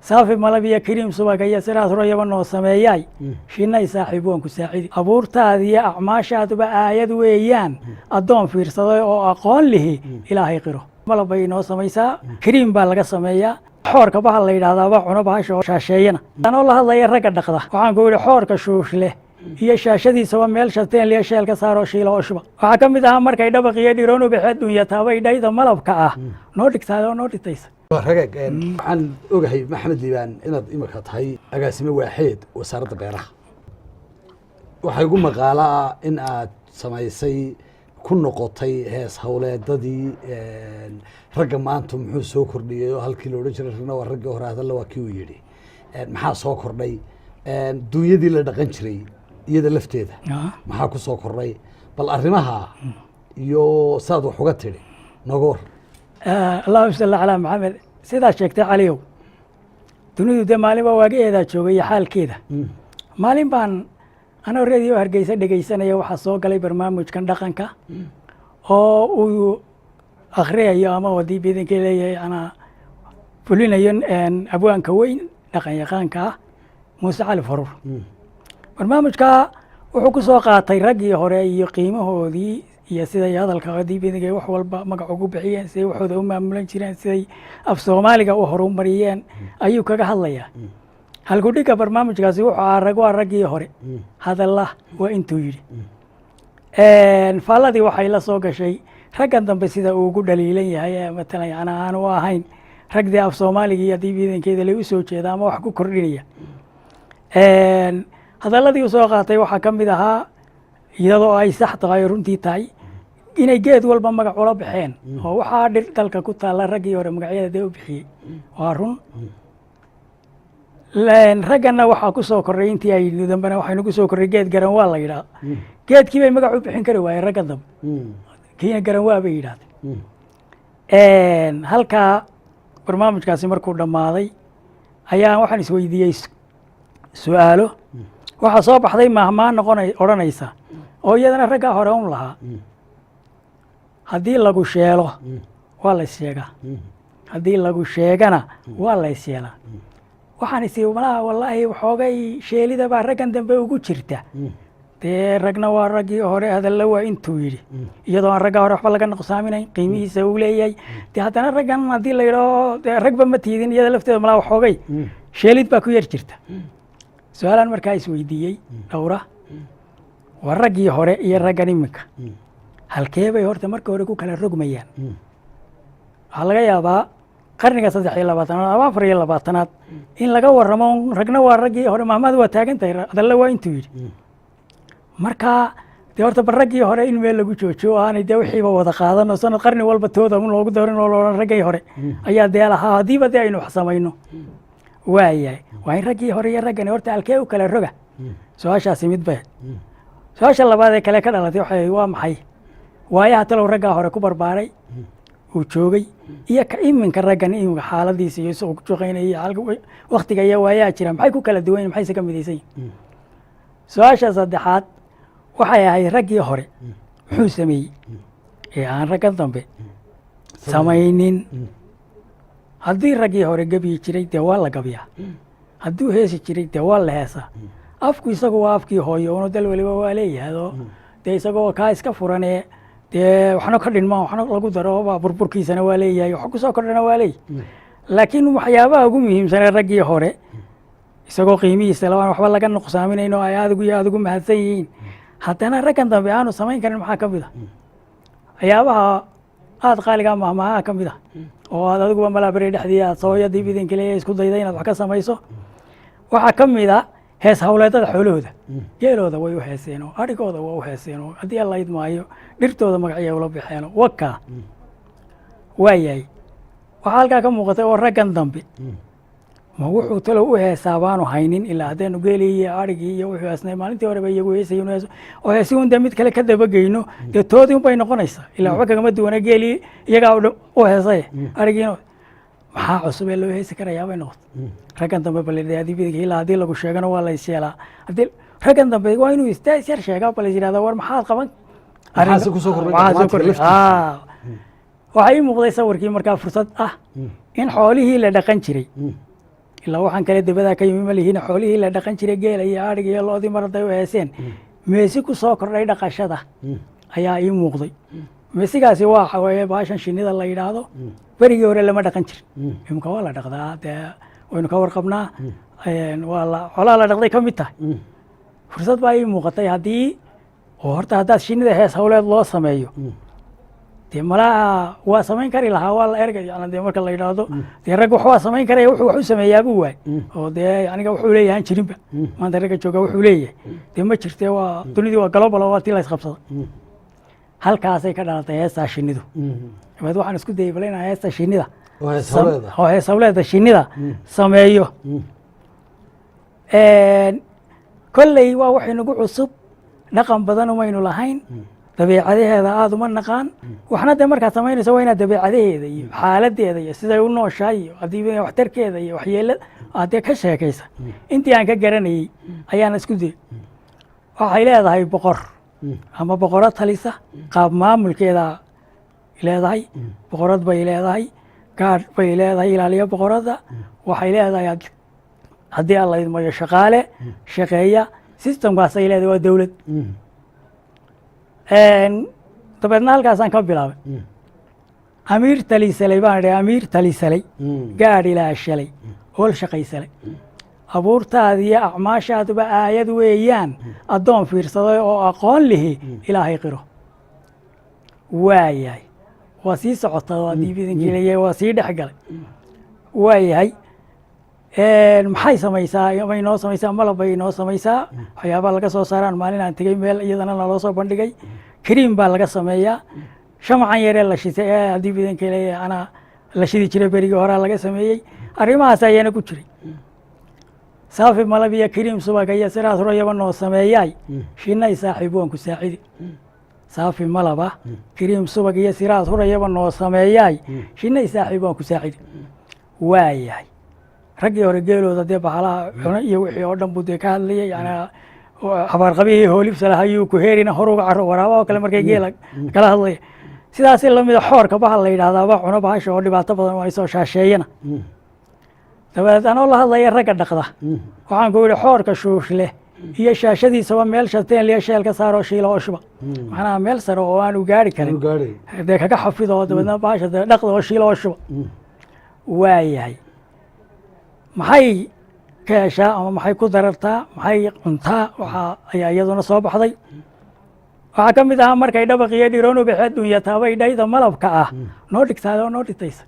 saafi malabiya kariim subag iyo siraas royaba noo sameeyay shinay saaxiiboon ku saacidi abuurtaadiyo acmaashaaduba aayad weeyaan addoon fiirsaday oo aqoon lihi ilaahay qiro malabay noo samaysaa kariim baa laga sameeyaa xoorka bahal la yidhaahdaaba cuno bahasha oo shaasheeyana anoo la hadlaya ragga dhaqda waxaan ku yidhi xoorka shuush leh iyo shaashadiisaba meel shateen liya sheel ka saaroo shiila oo shuba waxaa ka mid ahaa markay dhabaq iyo dhiroon u baxee dunyataabay dhayda malabka ah noo dhigtaada oo noo dhigtaysa ragaag waxaan ogahay maxamed liibaan inaad imika tahay agaasime waaxeed wasaaradda beeraha waxaa igu maqaala ah in aad samaysay ku noqotay hees howleedadii ragga maanta muxuu soo kordhiyey oo halkii la odhan jiray ragna waa raggii hore hadalla waa kii uu yidhi maxaa soo kordhay duunyadii la dhaqan jiray iyada lafteeda maxaa ku soo kordhay bal arrimaha iyo saad wax uga tidhi nooga war allahuma salli calaa maxamed sidaad sheegtay caliyow dunidu dee maalinba waagaeedaa joogay iyo xaalkeeda maalin baan anoo radio hargeysa dhegaysanaya waxaa soo galay barnaamijkan dhaqanka oo uu akhriyayo ama wadii biidanka leeyahay anaa fulinayo abwaanka weyn dhaqan yaqaanka ah muuse cali faruur barnaamijka wuxuu ku soo qaatay raggii hore iyo qiimahoodii iyo siday hadalka wadii biidanka wax walba magac ugu bixiyeen siday waxooda u maamulan jireen siday af soomaaliga u horumariyeen ayuu kaga hadlayaa halkudhiga barnaamijkaasi wuxuu ahaa rag waa raggii hore hadalla waa intuu yidhi faalladii waxay la soo gashay raggan dambe sida uu ugu dhaliilan yahay ee matalan yana aan u ahayn ragdii af soomaaliga iyo haddii biidankeeda la u soo jeeda ama wax ku kordhinaya hadalladii u soo qaatay waxaa ka mid ahaa iyadoo ay sax tahay oo runtii tahay inay geed walba magac ula baxeen oo waxaa dhir dalka ku taalla raggii hore magacyada dee u bixiyey waa run ragganna waxaa ku soo korray intii ay dambena waxaynu ku soo korray geed garan waa la yidhaha geedkii bay magac u bixin kari waayeen ragga dambe kiina garan waa bay yidhahdeen halkaa barnaamijkaasi markuu dhammaaday ayaa waxaan isweydiiyey su-aalo waxaa soo baxday mahmaan odhanaysa oo iyadana raggaa hore un lahaa haddii lagu sheelo waa lays sheegaa haddii lagu sheegana waa lays yeelaa waxaan isi malaha wallaahi waxoogay sheelida baa raggan dambe ugu jirta dee ragna waa raggii hore hadalla waa intuu yidhi iyadoo aan ragga hore waxba laga nuqsaaminayn qiimihiisa uu leeyahay dee haddana raggan haddii la yidhao dee ragba ma tiidin iyada lafteeda malaha waxoogay sheelid baa ku yar jirta su-aalaan markaa isweydiiyey dhowra waa raggii hore iyo raggan iminka halkee bay horta marka hore ku kala rogmayaan waxaa laga yaabaa qarniga 13 ama 24 in laga waramo ragna waa raggii hore mahmad waa taagan tahay hadalla waa intuu yidhi marka dee horta bar raggii hore in meel lagu joojiyo aanay dee wixiiba wada qaadan oo sanad qarni walba tooda un loogu darin oo loodhan raggii hore ayaa dee lahaa haddiiba dee aynu wax samayno waayahay waa in raggii hore iyo raggani horta halkee u kala roga su-aashaasi mid bay su-aasha labaad ee kale ka dhalatay waxay waa maxay waayaha talow raggaa hore ku barbaaray uu joogay iyo ka iminka raggan iminka xaaladiisa iyo isagoo ku shaqaynaya waktiga iyo waayaha jira maxay ku kala duwan yihin maxayse ka midaysan yihin su-aasha saddexaad waxay ahayd raggii hore muxuu sameeyey ee aan raggan dambe samaynin haddii raggii hore gebyi jiray dee waa la gabyaa hadduu heesi jiray dee waa la heesaa afku isagu waa afkii hooyo uno dal weliba waa leeyahdo dee isagoo kaa iska furanee dee waxna ka dhinmaan waxna lagu daro burburkiisana waa leeyahay wax kusoo kordhana waa leeyahy laakiin waxyaabaha ugu muhiimsanee raggii hore isagoo qiimihiisa labaan waxba laga nuqsaaminayn oo ay adigu iyo adigu mahadsan yihiin haddana raggan dambe aanu samayn karin maxaa ka mid a waxyaabaha aada qaaligaa mahmaaha ka mid a oo aad adiguba malaabari dhexdii aad sooyadii bidanka leeya isku dayda inaad wax ka samayso waxaa ka mid a hees hawleedada xoolahooda geelooda way u heeseen oo adhigooda waa u heeseen oo haddii alla idmaayo dhirtooda magacya ula baxeen wakaa waayahay waxaa halkaa ka muuqatay oo raggan dambe ma wuxuu talow u heesaa baanu haynin ilaa haddeenu geelii iyo adhigii iyo wuxuu heesnay maalintii horeba iyagu heesay inu heeso oo heesi un dee mid kale ka dabageyno dee toodii un bay noqonaysaa ilaa waxba kagama duwana geelii iyagaa u heesaye adhigiina maxaa cusub ee loo heesi karayaa bay noqotay raggan dambe baladibidanka ilaa haddii lagu sheegana waa lays yeelaa haddii raggan dambe waa inuu isyar sheegaa balays yihahda war maxaad qaban waxaa ii muuqday sawirkii markaa fursad ah in xoolihii la dhaqan jiray ilaa waxaan kale dabadaa ka yimi ma lihiin xoolihii la dhaqan jiray geela iyo adhiga iyo loodii mar hadday u heeseen meesi ku soo kordhay dhaqashada ayaa ii muuqday meesigaasi waxa weeye baashan shinnida la yidhaahdo berigii hore lama dhaqan jirin imika waa la dhaqdaa dee waynu ka warqabnaa xoolaha la dhaqday ka mid tahay fursad baa ii muuqatay haddii oo horta haddaad shinnida hees hawleed loo sameeyo dee malaa waa samayn kari lahaa waa la erga yani dee marka la yidhaahdo dee rag wax waa samayn karaya wuxuu wax u sameeyaabuu waay oo dee aniga wuxuu leeyahan jirinba maanta ragga jooga wuxuu leeyahay dee ma jirte waa dunidii waa global waa tii la isqabsada halkaasay ka dhalatay heestaa shinnidu dabeed waxaan isku dayay bal inaan heesta shinnida oo hees hawleeda shinnida sameeyo kolley waa wax inagu cusub dhaqan badan umaynu lahayn dabeecadaheeda aada uma naqaan waxna dee markaad samaynayso waa inaad dabeecadaheeda iyo xaaladeeda iyo siday u nooshahay iyo haddii waxtarkeeda iyo waxyeelada aad dee ka sheekaysa intii aan ka garanayey ayaan isku dayay waxay leedahay boqor ama boqorad talisa qaab maamulkeeda leedahay boqorad bay leedahay gaadh bay leedahay ilaaliyo boqoradda waxay leedahay haddii aan la idmayo shaqaale shaqeeya systemkaasay leedahay waa dowlad dabeedna halkaasaan ka bilaabay amiir talisalay baan idhi amiir talisalay gaadh ilaashalay hool shaqaysalay abuurtaada iyo acmaashaaduba aayad weeyaan addoon fiirsaday oo aqoon lihi ilaahay qiro waayahay waa sii socota waa diibidinkiilay waa sii dhex galay waayahay maxay samaysaa may noo samaysaa malab bay noo samaysaa waxyaabaa laga soo saaraan maalin aan tegey meel iyadana naloo soo bandhigay kariim baa laga sameeyaa shamacan yaree la shitay ee haddii bidankeele anaa la shidi jiray berigii horaa laga sameeyey arrimahaas ayaana ku jiray saafi malab iyo kariim subag iyo siraad hurayaba noo sameeyaay shinnay saaxiib waan ku saacidi saafi malaba kariim subag iyo siraad hurayaba noo sameeyaay shinnay saaxiib waan ku saacidi waayahay raggii hore geelooda dee bahalaha cuno iyo wixii oo dhan buu dee ka hadlayay yani habaarqabihii hoolibsa laha ayuu ku heerina horuga caro waraabaha oo kale markay geela kala hadlaya sidaasi lamida xoorka bahal la yidhahdaaba cuno bahasha oo dhibaato badan ay soo shaasheeyana dabadeed anoo la hadlaya ragga dhaqda waxaan ku yidhi xoorka shuush leh iyo shaashadiisaba meel shateen liyo sheel ka saaroo shiila oo shuba macnaha meel sare oo aanu gaari karin dee kaga xafido oo dabeedna bahasha dee dhaqda oo shiila oo shuba waayahay maxay ka heshaa ama maxay ku darartaa maxay cuntaa waxaa ayaa iyaduna soo baxday waxaa ka mid ahaa markay dhabaq iyo dhiroonu baxee dunyataabay dhayda malabka ah noo dhigtaada oo noo dhigtaysa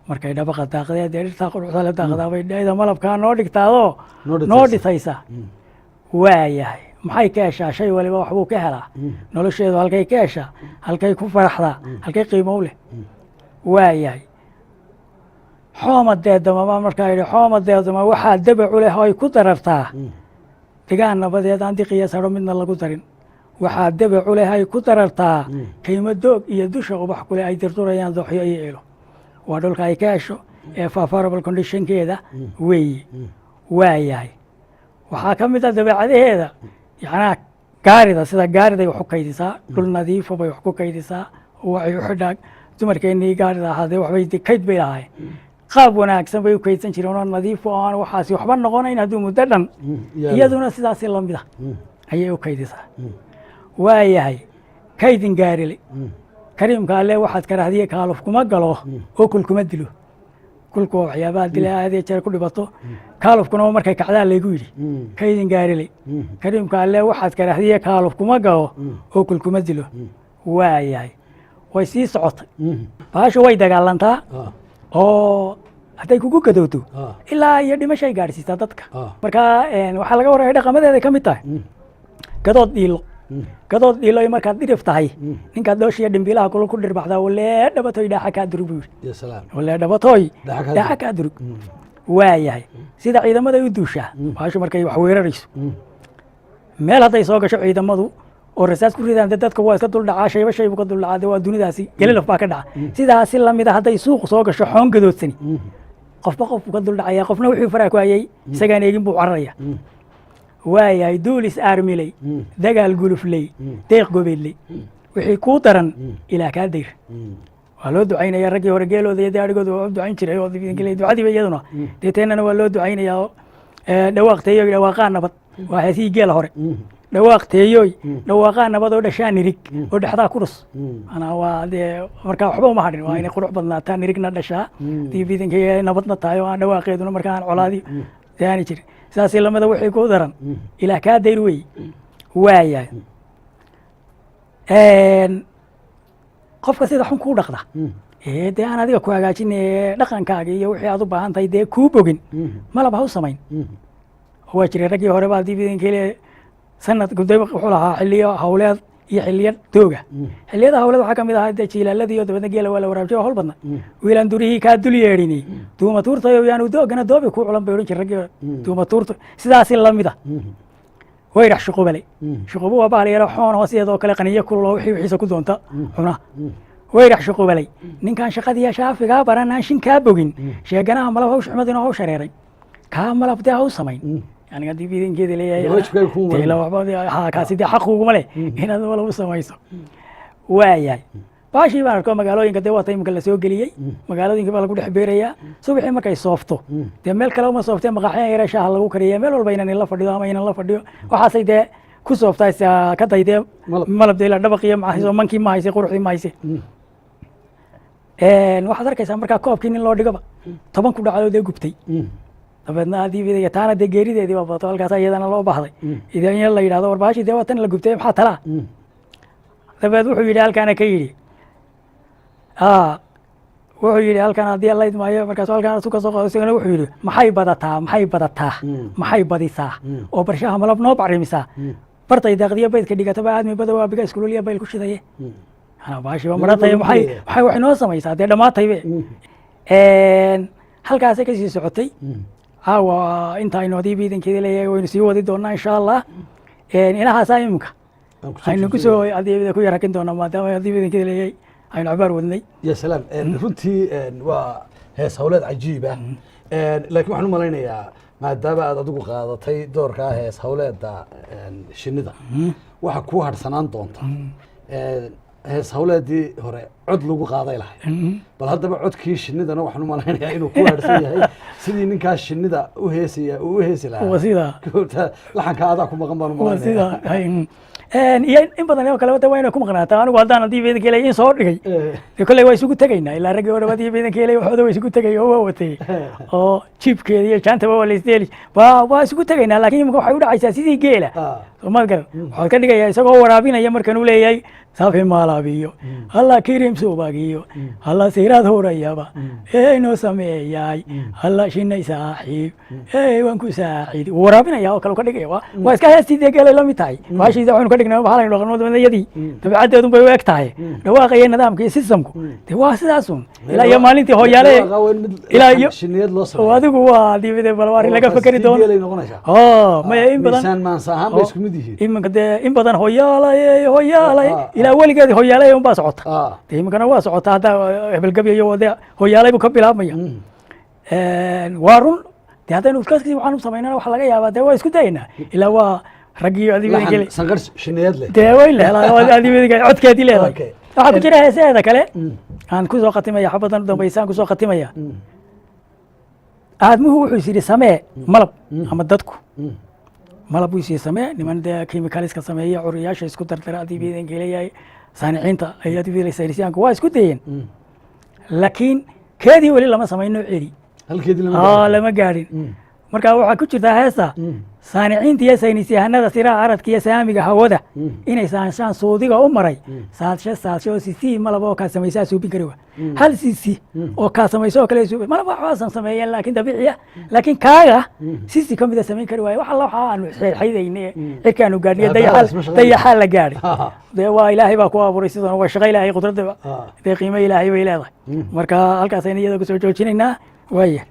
markay dhabaqa daaqdee dee dhirtaa quruxda la daaqdaabay dhayda malabkaa noo dhigtaadoo noo dhitaysa waayahay maxay ka heshaa shay waliba waxbuu ka helaa nolosheedu halkay ka heshaa halkay ku faraxdaa halkay qiimow leh waayahay xooma deedama markaa yidhi xooma deedama waxaa dabacu leh oo ay ku darartaa degaan nabadeed aan diqiya saro midna lagu darin waxaa dabacu leh ay ku darartaa qiimo doog iyo dusha ubax kuleh ay durdurayaan dooxyo iyo eelo waa dhulka ay ka hesho ee favorable conditionkeeda weeye waayahay waxaa ka mid a dabeecadaheeda yacnaa gaarida sida gaariday wax u kaydisaa dhul nadiifo bay wax ku kaydisaa waxay u xidhaa dumarkeennii gaarida ahaadee waxbay kayd bay lahaayeen qaab wanaagsan bay u kaydsan jireen oo nadiif oo aan waxaasi waxba noqonayn hadduu muddo dhan iyaduna sidaasi lamid ah ayay u kaydisaa waayahay kaydin gaarile kariimka alle waxaad karahdiye kaaluf kuma galo oo kul kuma dilo kulku waa waxyaabaha dila aadee jeer ku dhibato kaalufkuna markay kacdaa laygu yidhi kaydin gaarile kariimka alle waxaad karahdiye kaaluf kuma galo oo kul kuma dilo waayahay way sii socotay baashu way dagaalantaa oo hadday kugu gadowdo ilaa iyo dhimashay gaadhsiisaa dadka markaa waxaa laga warraya dhaqamadeeday ka mid tahay gadood dhiilo gadood dhiilo markaad dhirif tahay ninkaad dhooshiya dhimbiilaha kula ku dhirbaxdaa walee dhabatoy dhaaxa kaa durug buu yidhi walee dhabatoy dhaaxa kaa durug waayahay sida ciidamaday u duushaa baashu markay wax weerarayso meel hadday soo gasho ciidamadu oo rasaas ku ridaan dadka waa iska duldhacaa shayba shaybu ka duldhacaa waa dunidaasi gelilaf baa ka dhaca sidaasi lamida hadday suuq soo gasho xoon gadoodsani qofba qofku ka duldhacaya qofna wuxuu faraa ku hayay isagaan eegin buu cararaya waayahay duulis aarmiley dagaal gulufley deeq gobeedley wixii kuu daran ilaa kaa dayr waa loo ducaynaya raggii hore geelooda iyo daarigooda waa u ducayn jiray oo ducadiiba iyaduna dee teennana waa loo ducaynaya oo dhawaaqteeyoy dhawaaqaa nabad waa heesihii geela hore dhawaaqteeyoy dhawaaqaa nabad oo dhashaa nirig oo dhexdaa kurus anaa waa dee markaa waxba uma hadhin waa inay qurux badnaataa nirigna dhashaa dii biidankay nabadna tahay oo aan dhawaaqeeduna markaa aan colaadii daani jirin saasi lamada wixii ku daran ilaah kaa dayr wey waayahay qofka sida xun kuu dhaqda dee aan adiga ku hagaajin dhaqankaaga iyo wixii aad u baahan tahay dee kuu bogin malab ha u samayn waa jiray raggii hore baa dibidankele sanad guday wuxuu lahaa xiliyo hawleed iyo xiliyo dooga xiliyada hawleed waxaa kamid ahaa dee jiilaaladii iyo dabadna geela waa la waraabjay waa hawl badna wiilaan durihii kaa dul yeedhini duuma tuurtayo yaanu doogana doobi ku culan bay odhan jiray raggii duuma tuurta sidaasi lamida wayrax shuqubale shuqubu waa bahal yaro xoon oo sideedoo kale qaniyo kuloo wixii wixiisa ku doonta cuna wayrax shuqubalay ninkaan shaqadiiya shaafigaa baranaan shin kaa bogin sheeganaha malab haw xumadin oo haw shareeray kaa malab dee haw samayn yani haddii biidankeeda leeyahay kaasi dee xaq uguma leh inaad malab u samayso waayahay baashii baan arko magaalooyinka dee waata iminka lasoo geliyey magaalooyinka baa lagu dhex beerayaa subaxii markay soofto dee meel kale uma sooftee maqaaxya yare shaaha lagu kariya meel walba inan la fadhido ama inan la fadhiyo waxaasay dee ku sooftaa ka daydee malab dee ila dhabaqiyo mahayso mankii ma hayse quruxdii ma hayse waxaad arkaysaa markaa koobkii nin loo dhigoba 10 ku dhacdo dee gubtay dabeedna adii taana dee geerideedii baa badato halkaas iyadana loo baahday idan la yidhahdo war baashii dee waa tan la gubtay maxaa talaa dabeed wuxuu yidhi halkaana ka yidhi wuxuu yidhi halkan haddii alla idmaayo markaas halkaan suka soo qaado isagana wuxuu yidhi maxay badataa maxay badisaa oo barshaha malab noo bacrimisaa bartay daaqdiyo baydka dhigataba aadmi bada waa biga iskuuloliya bayl ku shidaye baashiba maratay maxay wax noo samaysaa dee dhammaataybe halkaasay kasii socotay caawa intaaynu haddii biidankeeda leeyahay waynu sii wadi doonaa insha allah inahaasaa iminka aynu kusoo adii ku yarakin doonaa maadaama haddii biidankeeda leeyahay aynu cabaar wadnay ya salaam runtii waa hees hawleed cajiib ah laakiin waxaan u malaynayaa maadaama aad adigu qaadatay doorkaa hees hawleeda shinida waxa kuu harsanaan doonta hees hawleedii hore cod lagu qaaday lahay bal haddaba codkii shinidana waxaan u malaynayaa inuu ku harsan yahay sidii ninkaas shinida u heesaya uu u heesi lahaa sida laxanka adaa ku maqan baan u malaynayaa iyo in badan oo kale waa inay ku maqnaataa anigu haddaan haddii biidanka ilay in soo dhigay dee kolley waa isugu tegaynaa ilaa raggii hore haddii biidanka ilay waxooda waa isugu tegay oo waa watay oo jiibkeeda iyo jaantaba waa laisdeeli waa isugu tegaynaa laakiin imika waxay u dhacaysaa sidii geela soomaad garan waxaad ka dhigayaa isagoo waraabinaya markan uu leeyahay safi maalabiyo alla kirim subagiyo alla siraad horayaba noo sameeyay alla shinay saaxiib waan ku saaciid waraabinaya oo kale ka dhigaya waa iska heestii dee geelay la mid tahay baashiisa waxaynu ka dhignaa waxaa dhaqanmo dabadeedii dabeecaddeedun bay u eg tahay dhawaaqaya nidaamka iyo systemku dee waa sidaasun ilaa iyo maalintii hooyaale ilaa iyo adigu waa dibade balwaari laga fakeri doono maya in badan iminka dee in badan hooyaalay ilaa weligeedi hooyaalay un baa socota dee iminkana waa socota hadda hebelgabyayo dee hooyaalay buu ka bilaabmaya waa run dee haddaynu iskasi waxaan u samaynana waxa laga yaabaa dee waa isku dayaynaa ilaa waa raggii sanqar shineed leh dee way leedahay codkeedii leedahay waxaa ku jira heesaheeda kale aan kusoo khatimaya xabadan dambaysaan kusoo khatimaya aadmuhu wuxuu is yidhi samee malab ama dadku malab buu isii samee niman dee kimikaliska sameeya curiyaasha isku dardara haddii biidanka leeyahay saaniciinta ay saynisyaanku waa isku dayeen laakiin keedii weli lama samayn nooceedii lama gaadhin marka waxaa ku jirtaa heesta saaniciinta iyo saynisyahanada siraha aradka iyo saamiga hawada inay saanshaan suudiga u maray saadsho oo sisi malab oo kaa samaysaa suubin kari wa hal sisi oo kaa samayso oo kale suubin malab waxaasan sameeyeen laakiin dabiici ah laakiin kaaga sisi ka mida samayn kari waaye wax alla waxa aanu xaydayne cirkaanu gaadhiyo dayaxaa la gaadhay dee waa ilaahay baa ku abuuray sidana waa shaqo ilaahay qudradda dee qiimo ilaahay bay leedahay marka halkaasayna iyada kusoo joojinaynaa waaya